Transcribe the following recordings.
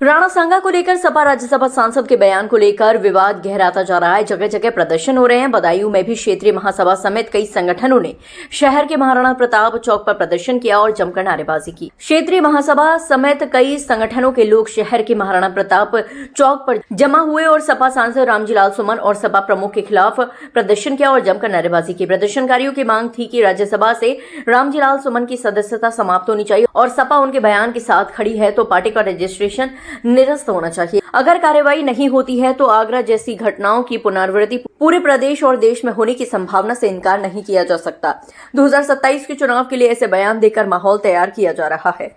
राणा सांगा को लेकर सपा राज्यसभा सांसद के बयान को लेकर विवाद गहराता जा रहा है। जगह जगह प्रदर्शन हो रहे हैं। बदायूं में भी क्षेत्रीय महासभा समेत कई संगठनों ने शहर के महाराणा प्रताप चौक पर प्रदर्शन किया और जमकर नारेबाजी की। क्षेत्रीय महासभा समेत कई संगठनों के लोग शहर के महाराणा प्रताप चौक पर जमा हुए और सपा सांसद रामजी लाल सुमन और सपा प्रमुख के खिलाफ प्रदर्शन किया और जमकर नारेबाजी की। प्रदर्शनकारियों की मांग थी कि राज्यसभा से रामजी लाल सुमन की सदस्यता समाप्त होनी चाहिए और सपा उनके बयान के साथ खड़ी है तो पार्टी का रजिस्ट्रेशन निरस्त होना चाहिए। अगर कार्रवाई नहीं होती है तो आगरा जैसी घटनाओं की पुनरावृत्ति पूरे प्रदेश और देश में होने की संभावना से इनकार नहीं किया जा सकता। 2027 के चुनाव के लिए ऐसे बयान देकर माहौल तैयार किया जा रहा है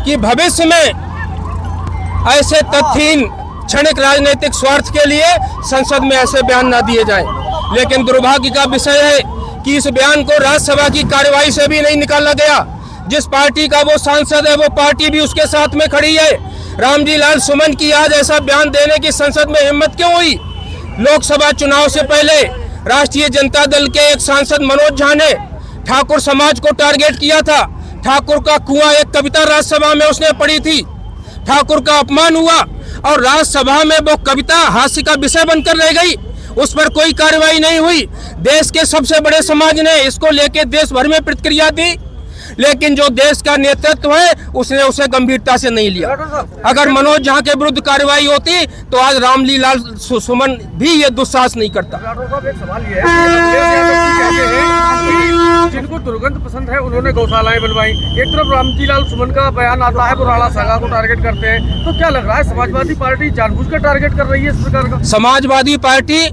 कि भविष्य में ऐसे तथ्यहीन क्षणिक राजनीतिक स्वार्थ के लिए संसद में ऐसे बयान न दिए जाएं। लेकिन दुर्भाग्य का विषय है कि इस बयान को राज्यसभा की कार्यवाही से भी नहीं निकाला गया। जिस पार्टी का वो सांसद है वो पार्टी भी उसके साथ में खड़ी है। रामजी लाल सुमन की आज ऐसा बयान देने की संसद में हिम्मत क्यों हुई? लोकसभा चुनाव से पहले राष्ट्रीय जनता दल के एक सांसद मनोज झा ने ठाकुर समाज को टारगेट किया था। ठाकुर का कुआं एक कविता राज्यसभा में उसने पढ़ी थी। ठाकुर का अपमान हुआ और राज्यसभा में वो कविता हास्य का विषय बनकर रह गई। उस पर कोई कार्रवाई नहीं हुई। देश के सबसे बड़े समाज ने इसको लेकर देश भर में प्रतिक्रिया दी, लेकिन जो देश का नेतृत्व है उसने उसे गंभीरता से नहीं लिया। अगर मनोज झा के विरुद्ध कार्रवाई होती तो आज रामजी लाल सुमन भी ये दुस्साहस नहीं करता। एक सवाल ये है, जिनको दुर्गंध पसंद है उन्होंने गौशालाएं बनवाई। एक तरफ रामजी लाल सुमन का बयान आता है वो राणा सांगा को टारगेट करते हैं, तो क्या लग रहा है समाजवादी पार्टी जानबूझकर टारगेट कर रही है इस प्रकार का? समाजवादी पार्टी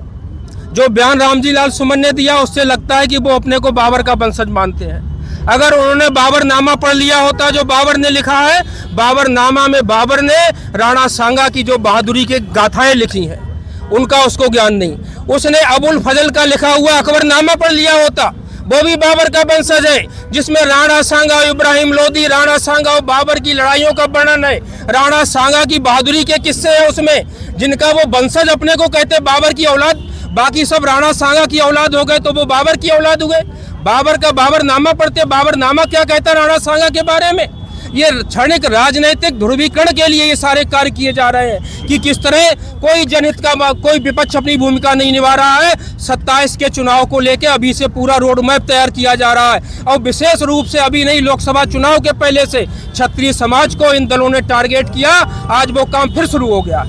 जो बयान रामजी लाल सुमन ने दिया उससे लगता है कि वो अपने को बाबर का वंशज मानते हैं। अगर उन्होंने बाबरनामा पढ़ लिया होता जो बाबर ने लिखा है, बाबरनामा में बाबर ने राणा सांगा की जो बहादुरी के गाथाएं लिखी हैं उनका उसको ज्ञान नहीं। उसने अबुल फजल का लिखा हुआ अकबरनामा पढ़ लिया होता, वो भी बाबर का वंशज है, जिसमें राणा सांगा, इब्राहिम लोदी, राणा सांगा और बाबर की लड़ाइयों का वर्णन है। राणा सांगा की बहादुरी के किस्से हैं उसमें, जिनका वो वंशज अपने को कहते बाबर की औलाद, बाकी सब राणा सांगा की औलाद हो गए तो वो बाबर की औलाद हो गए। बाबर का बाबरनामा पढ़ते, बाबरनामा क्या कहता राणा सांगा के बारे में? ये क्षणिक राजनीतिक ध्रुवीकरण के लिए ये सारे कार्य किए जा रहे हैं कि किस तरह कोई जनहित का कोई विपक्ष अपनी भूमिका नहीं निभा रहा है। 27 के चुनाव को लेकर अभी से पूरा रोड मैप तैयार किया जा रहा है और विशेष रूप से अभी नहीं, लोकसभा चुनाव के पहले से क्षत्रिय समाज को इन दलों ने टारगेट किया। आज वो काम फिर शुरू हो गया।